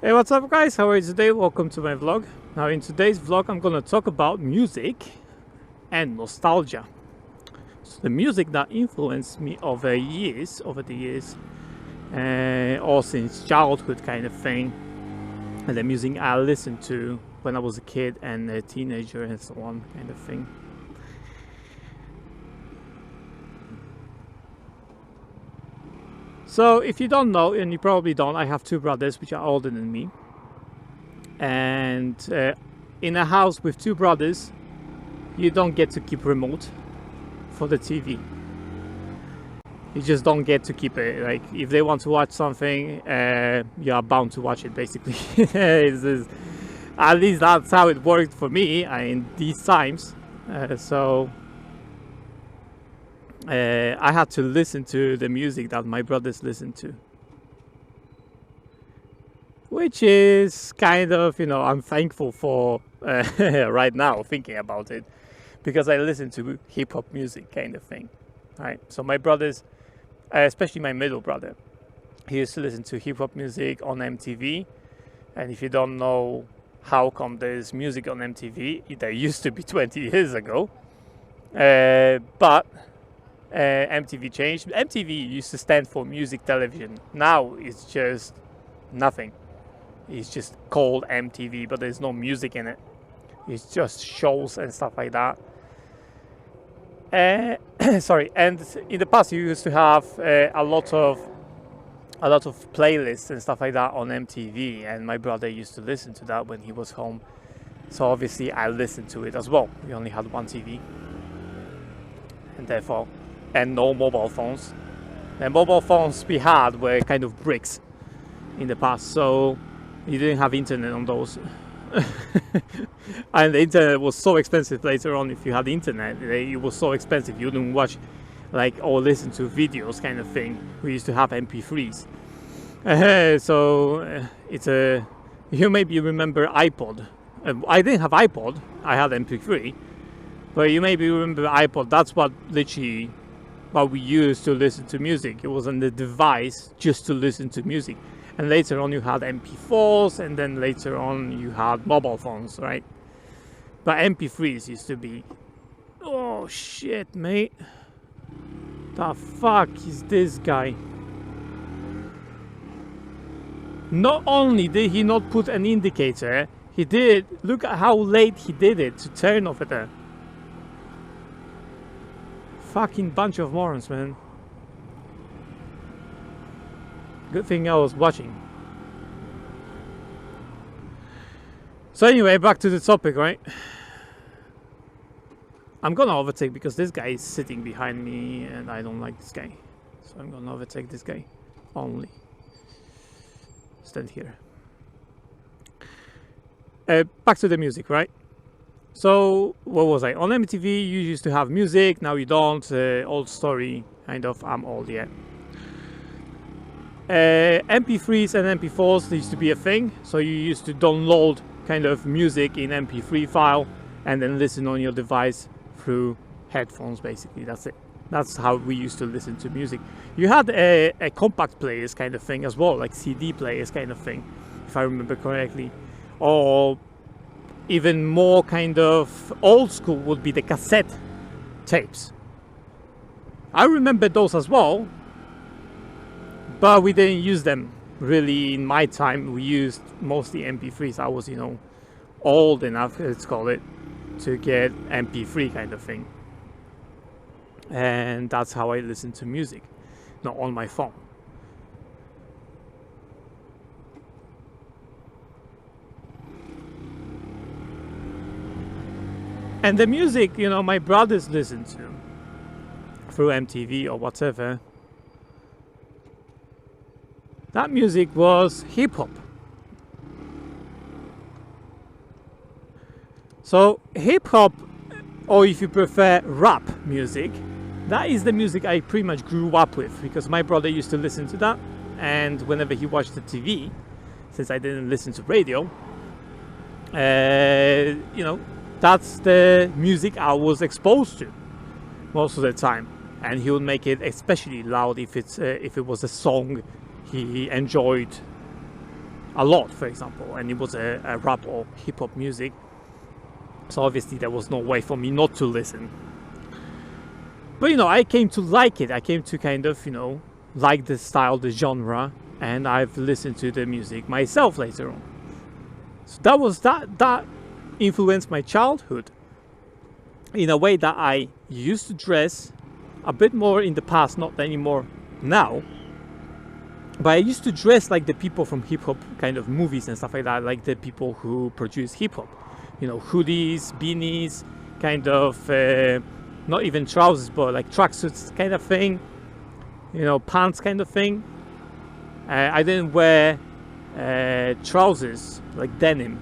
Hey, what's up guys, how are you today? Welcome to my vlog. Now in today's vlog I'm gonna talk about music and nostalgia. So the music that influenced me over the years, or since childhood kind of thing, and the music I listened to when I was a kid and a teenager and so on kind of thing. So if you don't know, and you probably don't, I have two brothers which are older than me. And in a house with two brothers, you don't get to keep remote for the TV. You just don't get to keep it. Like if they want to watch something, you are bound to watch it basically. At least that's how it worked for me in these times. I had to listen to the music that my brothers listened to, which is kind of, I'm thankful for right now thinking about it, because I listen to hip-hop music kind of thing. Right, so my brothers, especially my middle brother, he used to listen to hip-hop music on MTV. And if you don't know how come there's music on MTV, there used to be 20 years ago, but MTV changed. MTV used to stand for music television. Now it's just nothing. It's just called MTV, but there's no music in it. It's just shows and stuff like that. Sorry. And in the past, you used to have a lot of playlists and stuff like that on MTV, and my brother used to listen to that when he was home. So obviously, I listened to it as well. We only had one TV, and therefore. And no mobile phones. The mobile phones we had were kind of bricks in the past, so you didn't have internet on those. And the internet was so expensive later on. If you had internet, it was so expensive you didn't watch or listen to videos kind of thing. We used to have MP3s. You maybe remember iPod. I didn't have iPod, I had MP3, but you maybe remember iPod. That's what literally what we used to listen to music. It wasn't the device just to listen to music. And later on you had MP4s, and then later on you had mobile phones, right? But MP3s used to be, oh shit, mate. The fuck is this guy? Not only did he not put an indicator, he did, look at how late he did it to turn over there. Fucking bunch of morons, man. Good thing I was watching. So anyway, back to the topic, right? I'm gonna overtake because this guy is sitting behind me and I don't like this guy. So I'm gonna overtake this guy only. Stand here. Back to the music, right? So, what was I? On MTV, you used to have music, now you don't. Old story, kind of. I'm old, yeah. MP3s and MP4s used to be a thing. So, you used to download kind of music in MP3 file and then listen on your device through headphones, basically. That's it. That's how we used to listen to music. You had a compact players kind of thing as well, like CD players kind of thing, if I remember correctly. Or even more kind of old school would be the cassette tapes. I remember those as well, but we didn't use them really in my time. We used mostly MP3s. I was, old enough, let's call it, to get MP3 kind of thing. And that's how I listen to music, not on my phone. And the music, my brothers listened to through MTV or whatever, that music was hip-hop. So hip-hop, or if you prefer rap music, that is the music I pretty much grew up with, because my brother used to listen to that, and whenever he watched the TV, since I didn't listen to radio, that's the music I was exposed to most of the time. And he would make it especially loud if it was a song he enjoyed a lot, for example, and it was a rap or hip hop music. So obviously there was no way for me not to listen. But I came to like it. I came to kind of, like the style, the genre, and I've listened to the music myself later on. So that influenced my childhood in a way that I used to dress a bit more in the past, not anymore now. But I used to dress like the people from hip hop kind of movies and stuff like that, like the people who produce hip hop. Hoodies, beanies, kind of, not even trousers, but like tracksuits kind of thing, pants kind of thing. I didn't wear trousers, like denim,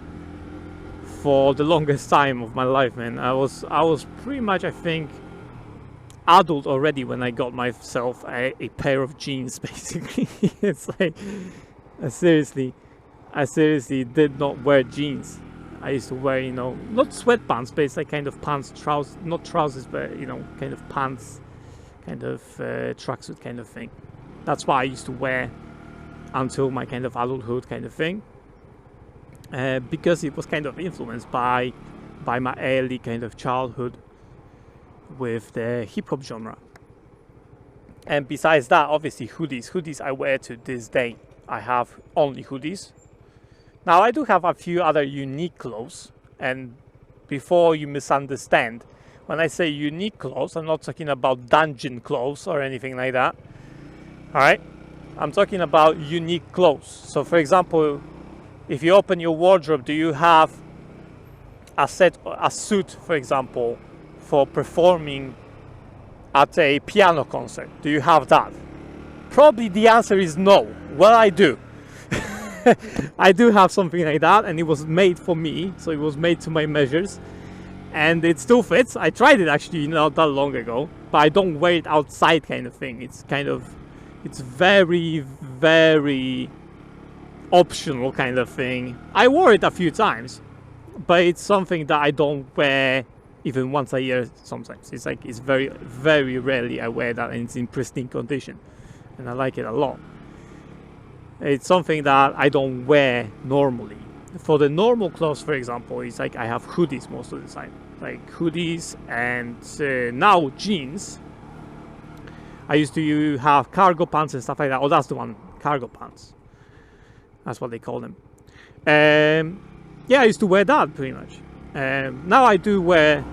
for the longest time of my life, man. I was pretty much, I think, adult already when I got myself a pair of jeans, basically. It's like, I seriously did not wear jeans. I used to wear, not sweatpants, but it's like kind of pants, trousers, not trousers, but, kind of pants, kind of tracksuit kind of thing. That's what I used to wear until my kind of adulthood kind of thing. Because it was kind of influenced by my early kind of childhood with the hip hop genre. And besides that, obviously hoodies I wear to this day. I have only hoodies. Now I do have a few other unique clothes, and before you misunderstand, when I say unique clothes, I'm not talking about dungeon clothes or anything like that. Alright? I'm talking about unique clothes. So for example, if you open your wardrobe, do you have a suit, for example, for performing at a piano concert? Do you have that? Probably the answer is no. Well, I do. I do have something like that, and it was made for me, so it was made to my measures, and it still fits. I tried it actually not that long ago, but I don't wear it outside kind of thing. It's very, very optional kind of thing. I wore it a few times, but it's something that I don't wear even once a year sometimes. It's very, very rarely I wear that, and it's in pristine condition, and I like it a lot. It's something that I don't wear normally. For the normal clothes, for example, it's like I have hoodies most of the time, like hoodies, and now jeans. I used to have cargo pants and stuff like that. Oh, that's the one, cargo pants. That's what they call them. Yeah, I used to wear that pretty much. Now I do wear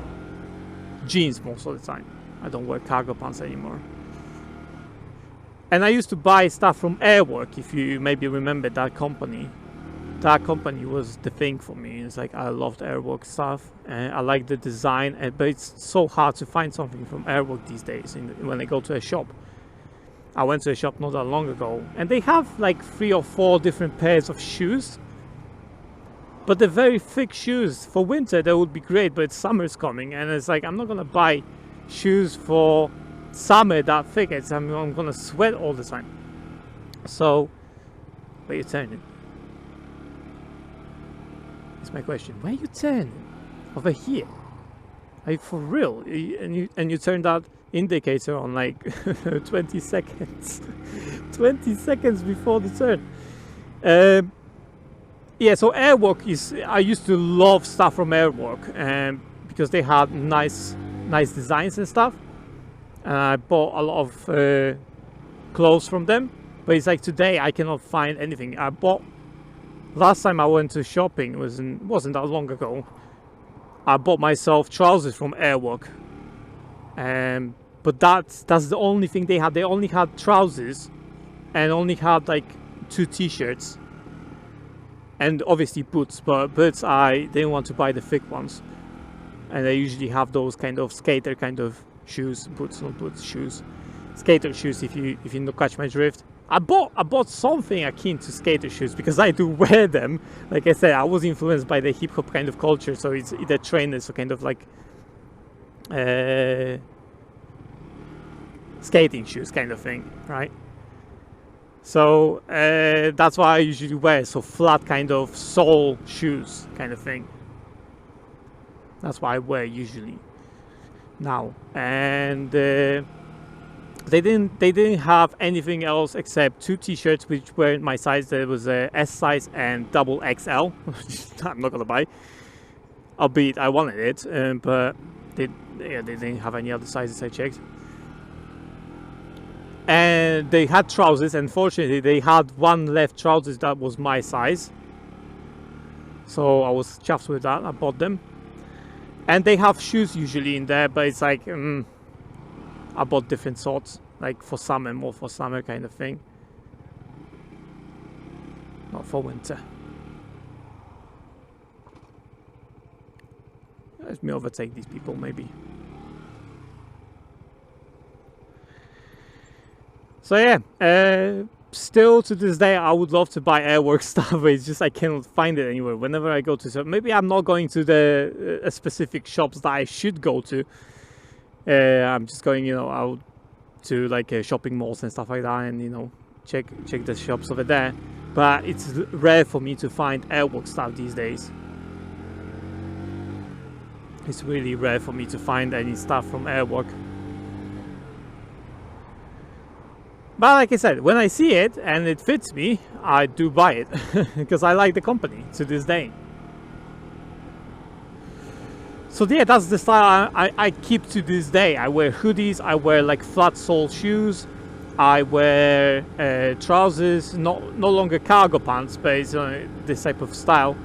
jeans most of the time. I don't wear cargo pants anymore. And I used to buy stuff from Airwork, if you maybe remember that company. That company was the thing for me. It's like I loved Airwork stuff, and I like the design, but it's so hard to find something from Airwork these days when I go to a shop. I went to a shop not that long ago, and they have like 3 or 4 different pairs of shoes, but they're very thick shoes. For winter that would be great, but summer's coming, and it's like I'm not gonna buy shoes for summer that thick. I'm gonna sweat all the time. So where you turning? That's my question. Where you turning? Over here? Are you for real? And you turn that indicator on like 20 seconds 20 seconds before the turn. Yeah, so Airwork I used to love stuff from Airwork, because they had nice designs and stuff, and I bought a lot of clothes from them. But it's like today I cannot find anything. Last time I went to shopping wasn't that long ago. I bought myself trousers from Airwork, but that's the only thing they had. They only had trousers, and only had like 2 t-shirts, and obviously boots. But boots I didn't want to buy the thick ones, and they usually have those kind of skater kind of shoes. Boots, not boots, shoes, skater shoes. If you catch my drift. I bought something akin to skater shoes because I do wear them. Like I said, I was influenced by the hip hop kind of culture, so it's either trainers, so kind of like skating shoes kind of thing, right? So that's what I usually wear, so flat kind of sole shoes kind of thing. That's what I wear usually now. And They didn't have anything else except 2 t-shirts which were my size. There was a S size and double XL. I'm not gonna buy, albeit I wanted it, but they didn't have any other sizes I checked. And they had trousers. Unfortunately, they had one left trousers that was my size, so I was chuffed with that. I bought them. And they have shoes usually in there, but it's like I bought different sorts, like for summer, more for summer kind of thing, not for winter. Let me overtake these people, maybe. So yeah, still to this day, I would love to buy Airworks stuff, but it's just I cannot find it anywhere. Whenever I go to, so maybe I'm not going to the specific shops that I should go to. I'm just going, out to like shopping malls and stuff like that, and check the shops over there. But it's rare for me to find Airworks stuff these days. It's really rare for me to find any stuff from Airwork. But like I said, when I see it and it fits me, I do buy it because I like the company to this day. So yeah, that's the style I keep to this day. I wear hoodies, I wear like flat sole shoes, I wear trousers, no longer cargo pants, but it's this type of style.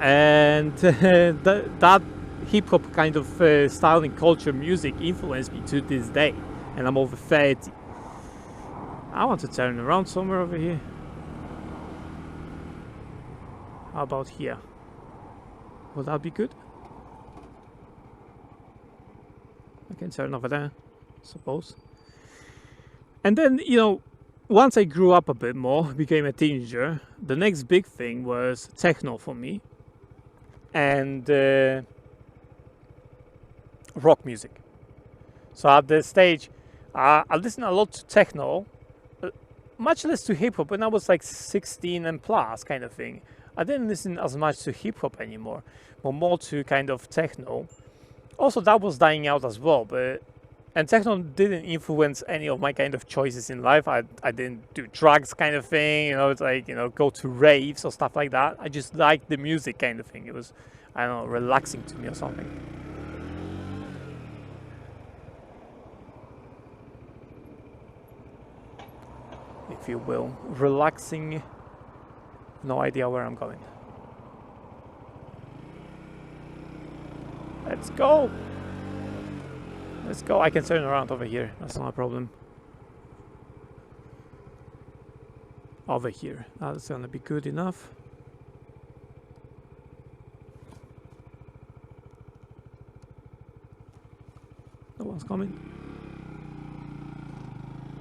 And that hip-hop kind of styling culture music influenced me to this day, and I'm over 30. I want to turn around somewhere over here. How about here? Will that be good? I can turn over there, suppose. And then, once I grew up a bit more, became a teenager, the next big thing was techno for me. And rock music. So at this stage, I listened a lot to techno, much less to hip hop when I was like 16 and plus kind of thing. I didn't listen as much to hip hop anymore, but more to kind of techno. Also, that was dying out as well, and techno didn't influence any of my kind of choices in life. I didn't do drugs kind of thing, it's like, go to raves or stuff like that. I just liked the music kind of thing. It was, I don't know, relaxing to me or something. If you will, relaxing. No idea where I'm going. Let's go. Let's go. I can turn around over here. That's not a problem. Over here. That's gonna be good enough. No one's coming.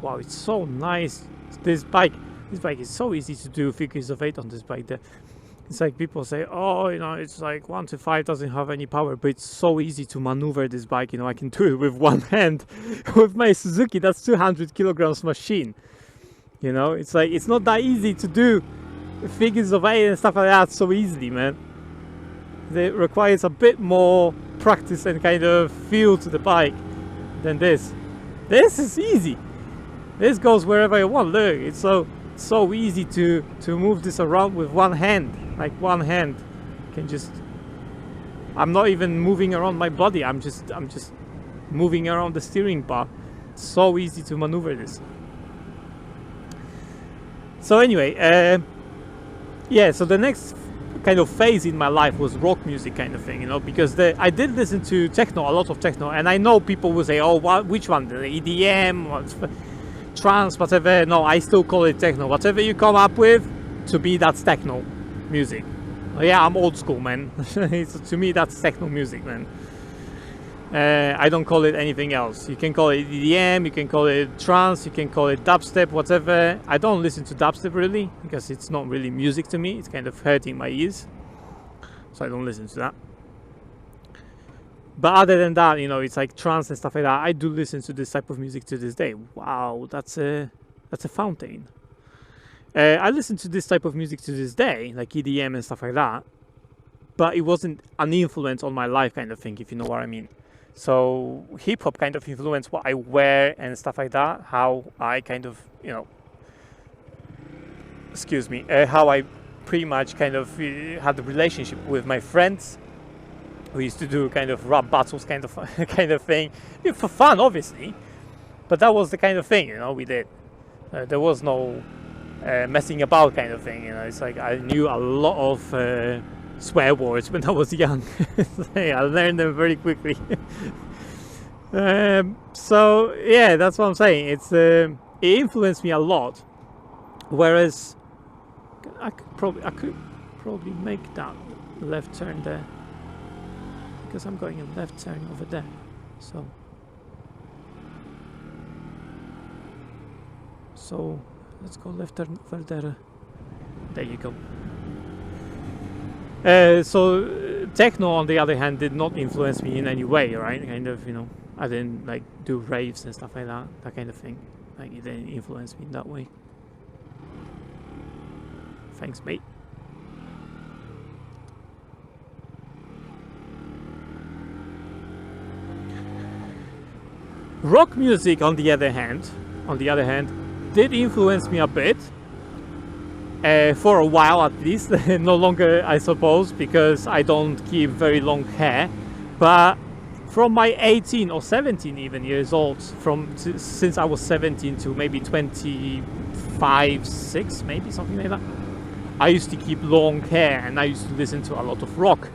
Wow, it's so nice. This bike is so easy to do figures of 8 on this bike. It's like people say, oh, it's like 1 to 5 doesn't have any power, but it's so easy to maneuver this bike. I can do it with one hand. With my Suzuki, that's 200 kilograms machine. It's like, it's not that easy to do figures of 8 and stuff like that so easily, man. It requires a bit more practice and kind of feel to the bike than this. This is easy. This goes wherever you want. Look, it's so easy to move this around with one hand. Like one hand can just, I'm not even moving around my body, I'm just moving around the steering bar. It's so easy to maneuver this. So anyway, yeah, so the next kind of phase in my life was rock music kind of thing, because I did listen to techno, a lot of techno, and I know people will say, oh, which one, the EDM, trance, whatever. No, I still call it techno. Whatever you come up with, to me that's techno music. Yeah, I'm old school, man. To me that's techno music, man. I don't call it anything else. You can call it EDM, you can call it trance, you can call it dubstep, whatever. I don't listen to dubstep really, because it's not really music to me. It's kind of hurting my ears, so I don't listen to that. But other than that, it's like trance and stuff like that. I do listen to this type of music to this day. Wow, that's a fountain. I listen to this type of music to this day, like EDM and stuff like that. But it wasn't an influence on my life kind of thing, if you know what I mean. So hip hop kind of influenced what I wear and stuff like that. How I kind of, you know, excuse me, how I pretty much kind of had a relationship with my friends. We used to do kind of rap battles, kind of kind of thing, for fun, obviously. But that was the kind of thing, you know, we did. There was no messing about kind of thing, you know. It's like I knew a lot of swear words when I was young. I learned them very quickly. So yeah, that's what I'm saying. It influenced me a lot. Whereas I could probably make that left turn there, because I'm going a left turn over there. So let's go left turn over there. There you go. So techno, on the other hand, did not influence me in any way, right? Kind of, you know, I didn't like do raves and stuff like that, that kind of thing. Like, it didn't influence me in that way. Thanks, mate. Rock music, on the other hand, did influence me a bit. For a while at least. No longer, I suppose, because I don't keep very long hair. But from my 18 or 17 even years old, since I was 17 to maybe 25, 6, maybe something like that, I used to keep long hair, and I used to listen to a lot of rock,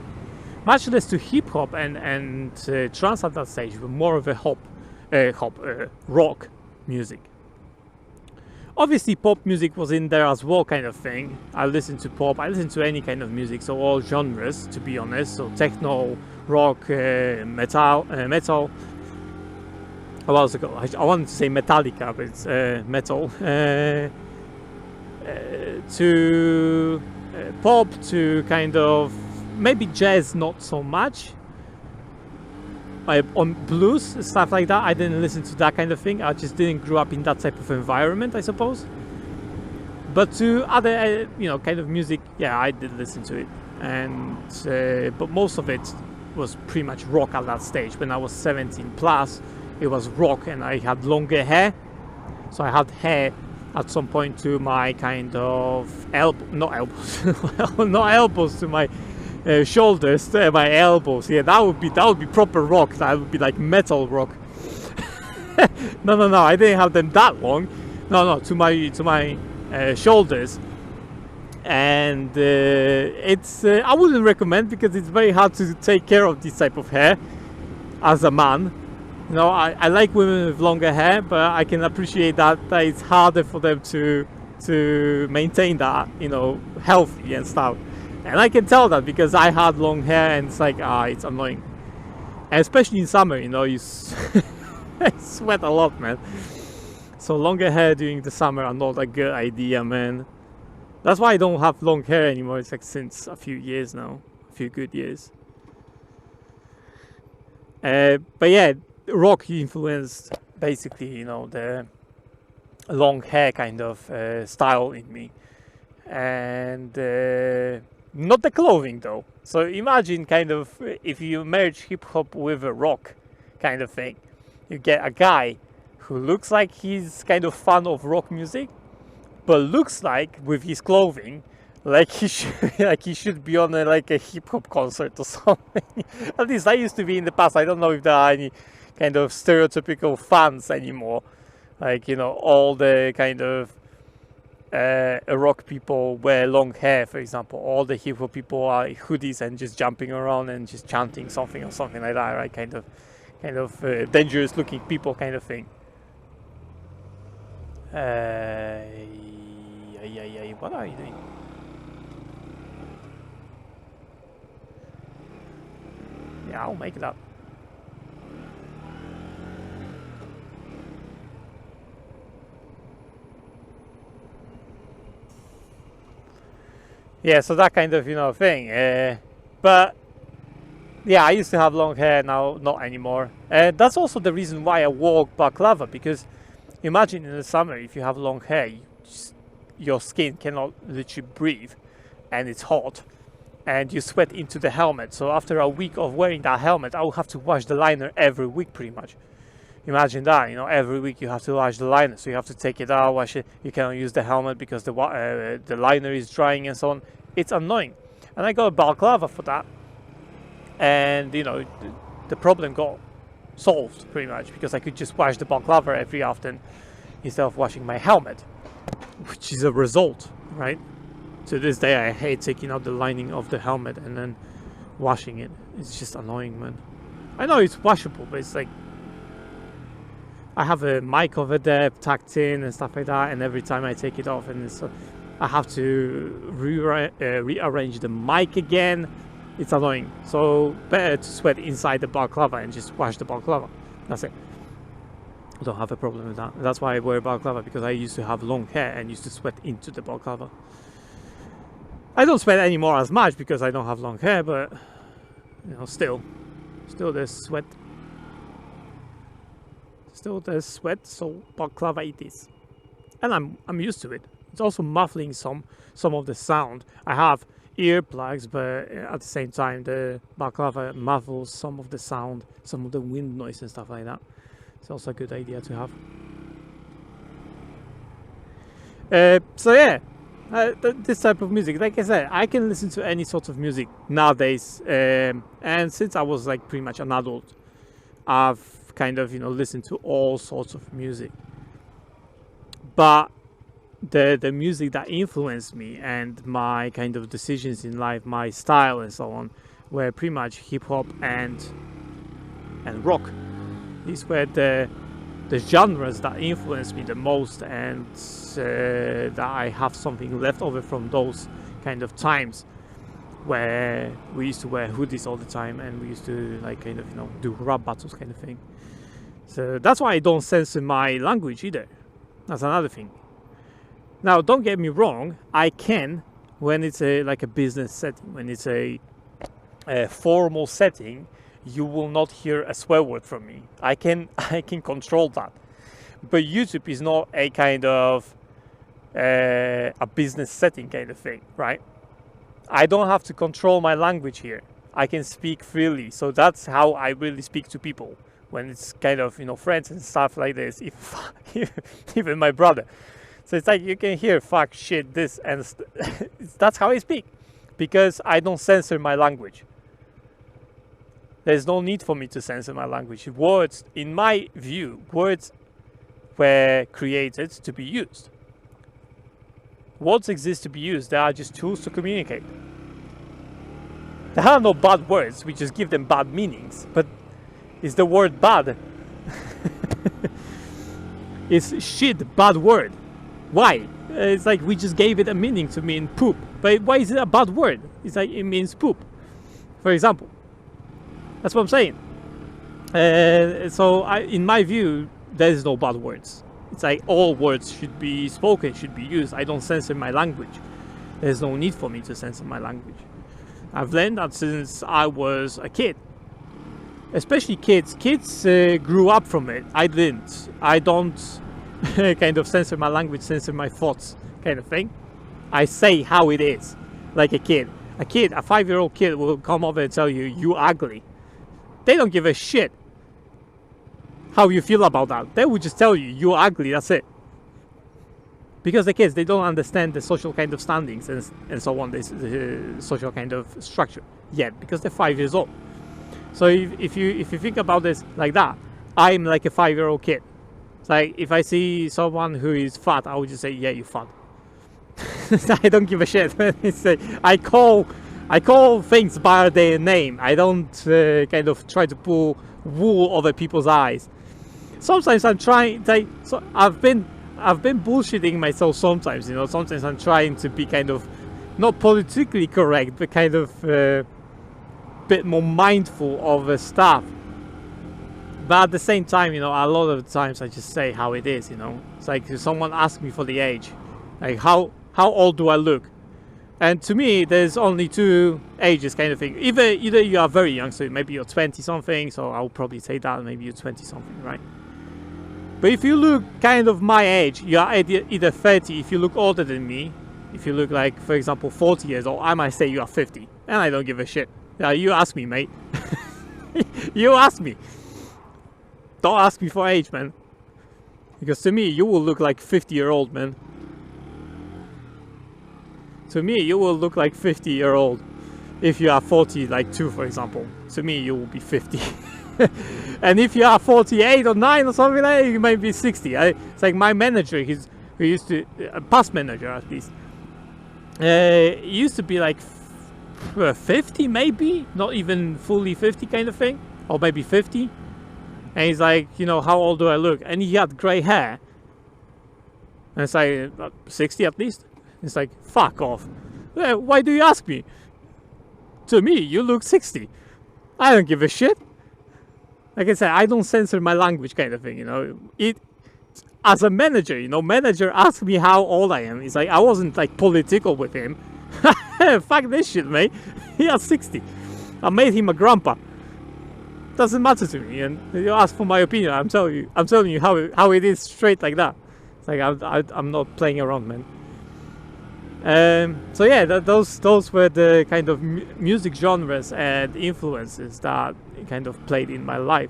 much less to hip hop and trance at that stage, but more of a rock music. Obviously, pop music was in there as well, kind of thing. I listen to pop, I listen to any kind of music, so all genres, to be honest. So techno, rock, metal. What else ago? I wanted to say Metallica, but it's metal. To pop, to kind of maybe jazz, not so much. On blues, stuff like that, I didn't listen to that kind of thing. I just didn't grow up in that type of environment, I suppose. But to other, you know, kind of music, yeah, I did listen to it. And but most of it was pretty much rock at that stage. When I was 17 plus, it was rock, and I had longer hair. So I had hair at some point to my kind of not elbows, to my shoulders, to my elbows. Yeah, that would be proper rock. That would be like metal rock. No, I didn't have them that long. No, to my shoulders. And it's I wouldn't recommend, because it's very hard to take care of this type of hair as a man. You know, I like women with longer hair, but I can appreciate that it's harder for them to maintain that, you know, healthy and stuff. And I can tell that because I had long hair, and it's like, it's annoying. And especially in summer, you know, you I sweat a lot, man. So longer hair during the summer are not a good idea, man. That's why I don't have long hair anymore. It's like since a few years now, a few good years. But yeah, rock influenced basically, you know, the long hair kind of style in me. And not the clothing though. So imagine kind of if you merge hip hop with a rock kind of thing, you get a guy who looks like he's kind of fan of rock music, but looks like with his clothing like he should be on a hip hop concert or something. At least I used to be in the past. I don't know if there are any kind of stereotypical fans anymore. Like, you know, all the kind of rock people wear long hair, for example. All the hip hop people are hoodies and just jumping around and just chanting something or something like that, right? Kind of dangerous looking people kind of thing. What are you doing? Yeah, I'll make it up. Yeah, so that kind of, you know, thing. But yeah, I used to have long hair, now not anymore. That's also the reason why I wore baklava, because imagine in the summer, if you have long hair, your skin cannot literally breathe, and it's hot. and you sweat into the helmet. So after a week of wearing that helmet, I will have to wash the liner every week pretty much. Imagine that, you know, every week you have to wash the liner. So you have to take it out, wash it. You cannot use the helmet because the liner is drying and so on. It's annoying. And I got a balaclava for that. And, you know, the problem got solved pretty much because I could just wash the balaclava every often instead of washing my helmet, which is a result, right? To this day, I hate taking out the lining of the helmet and then washing it. It's just annoying, man. I know it's washable, but it's like, I have a mic over there tucked in and stuff like that, and every time I take it off, and I have to rearrange the mic again. It's annoying. So better to sweat inside the balaclava and just wash the balaclava. That's it. I don't have a problem with that. That's why I wear balaclava, because I used to have long hair and used to sweat into the balaclava. I don't sweat anymore as much because I don't have long hair, but you know, still there's sweat. Still there's sweat, so balaclava it is. And I'm used to it. It's also muffling some of the sound. I have earplugs, but at the same time the balaclava muffles some of the sound, some of the wind noise and stuff like that. It's also a good idea to have. So yeah, this type of music, like I said, I can listen to any sort of music nowadays, and since I was like pretty much an adult, I've kind of, you know, listened to all sorts of music. But the music that influenced me and my kind of decisions in life, my style and so on, were pretty much hip hop and rock. These were the genres that influenced me the most, and that I have something left over from those kind of times where we used to wear hoodies all the time and we used to like kind of, you know, do rap battles kind of thing. So that's why I don't censor my language either. That's another thing. Now, don't get me wrong, I can when it's like a business setting, when it's a formal setting. You will not hear a swear word from me. I can control that. But YouTube is not a kind of a business setting kind of thing, right? I don't have to control my language here. I can speak freely. So that's how I really speak to people when it's kind of, you know, friends and stuff like this. Even my brother. So it's like you can hear fuck, shit, this, and that's how I speak, because I don't censor my language. There's no need for me to censor my language. Words, in my view, words were created to be used. Words exist to be used. They are just tools to communicate. There are no bad words. We just give them bad meanings. But is the word bad? Is shit bad word? Why? It's like we just gave it a meaning to mean poop. But why is it a bad word? It's like it means poop, for example. That's what I'm saying. So in my view, there's no bad words. It's like all words should be spoken, should be used. I don't censor my language. There's no need for me to censor my language. I've learned that since I was a kid. Especially kids. Kids grew up from it. I didn't. I don't kind of censor my language, censor my thoughts kind of thing. I say how it is, like a kid. A 5-year-old kid will come over and tell you, you ugly. They don't give a shit how you feel about that. They would just tell you, you're ugly, that's it. Because the kids, they don't understand the social kind of standings and so on, this social kind of structure yet, because they're 5 years old. So if you think about this like that, I'm like a 5-year-old kid. It's like if I see someone who is fat, I would just say, yeah, you're fat. I don't give a shit. I call things by their name. I don't kind of try to pull wool over people's eyes. Sometimes I'm trying. So I've been bullshitting myself sometimes. You know, sometimes I'm trying to be kind of not politically correct, but kind of bit more mindful of stuff. But at the same time, you know, a lot of the times I just say how it is. You know, it's like if someone asks me for the age, like how old do I look? And to me, there's only two ages kind of thing. Either you are very young, so maybe you're 20 something, so I'll probably say that, maybe you're 20 something, right? But if you look kind of my age, you are either 30. If you look older than me, if you look like, for example, 40 years old, I might say you are 50. and I don't give a shit. Yeah, you ask me, mate. You ask me. Don't ask me for age, man. Because to me, you will look like 50-year-old, man. To me, you will look like 50-year-old. If you are 40, like 2, for example. To me, you will be 50. And if you are 48 or 9 or something like that, you might be 60. It's like my manager, who used to, a past manager at least, he used to be like 50 maybe, not even fully 50 kind of thing, or maybe 50. And he's like, you know, how old do I look? And he had grey hair. And it's like, 60 at least. It's like, fuck off. Why do you ask me? To me, you look 60. I don't give a shit. Like I said, I don't censor my language kind of thing, you know. As a manager, you know, manager asked me how old I am. It's like, I wasn't like political with him. Fuck this shit, mate. He has 60. I made him a grandpa. Doesn't matter to me. And you ask for my opinion. I'm telling you how it is, straight like that. It's like I'm not playing around, man. So yeah, those were the kind of music genres and influences that kind of played in my life,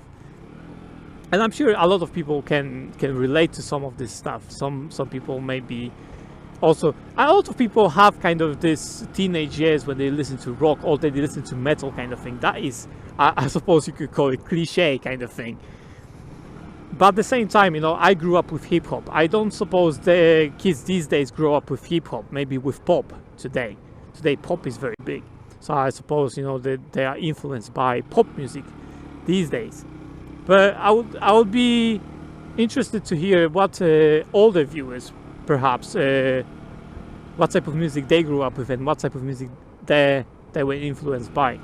and I'm sure a lot of people can relate to some of this stuff. Some people maybe also, a lot of people have kind of this teenage years when they listen to rock or they listen to metal kind of thing. That is, I suppose you could call it cliche kind of thing. But at the same time, you know, I grew up with hip hop. I don't suppose the kids these days grow up with hip hop, maybe with pop today. Today, pop is very big. So I suppose, you know, that they are influenced by pop music these days. But I would be interested to hear what older viewers, perhaps, what type of music they grew up with and what type of music they were influenced by.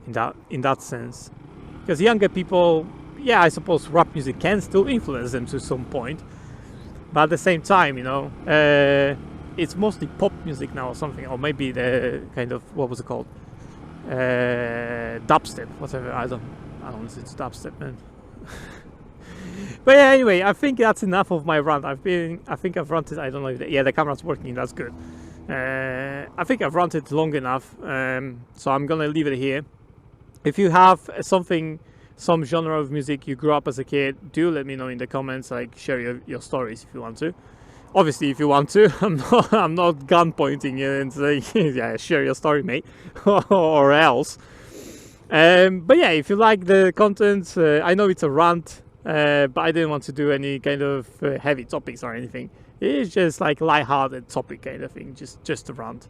In that sense. Because younger people, yeah, I suppose rap music can still influence them to some point. But at the same time, you know, it's mostly pop music now or something. Or maybe the kind of, what was it called? Dubstep, whatever. I don't listen to dubstep, man. But yeah, anyway, I think that's enough of my rant. I think I've ranted, I don't know if yeah, the camera's working, that's good. I think I've ranted long enough, so I'm gonna leave it here. If you have some genre of music you grew up as a kid, do let me know in the comments. Like, share your stories if you want to. Obviously, if you want to, I'm not gun pointing you and saying, yeah, share your story, mate, or else. But yeah, if you like the content, I know it's a rant, but I didn't want to do any kind of heavy topics or anything. It's just like light-hearted topic kind of thing, just a rant.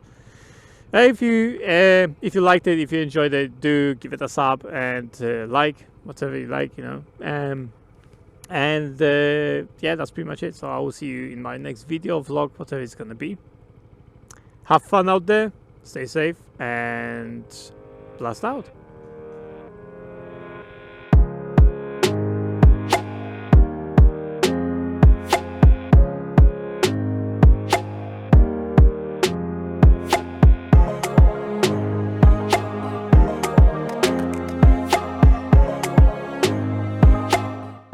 If you liked it, if you enjoyed it, do give it a sub and like whatever you like, you know. Yeah, that's pretty much it. So I will see you in my next video, vlog, whatever it's gonna be. Have fun out there, stay safe, and blast out.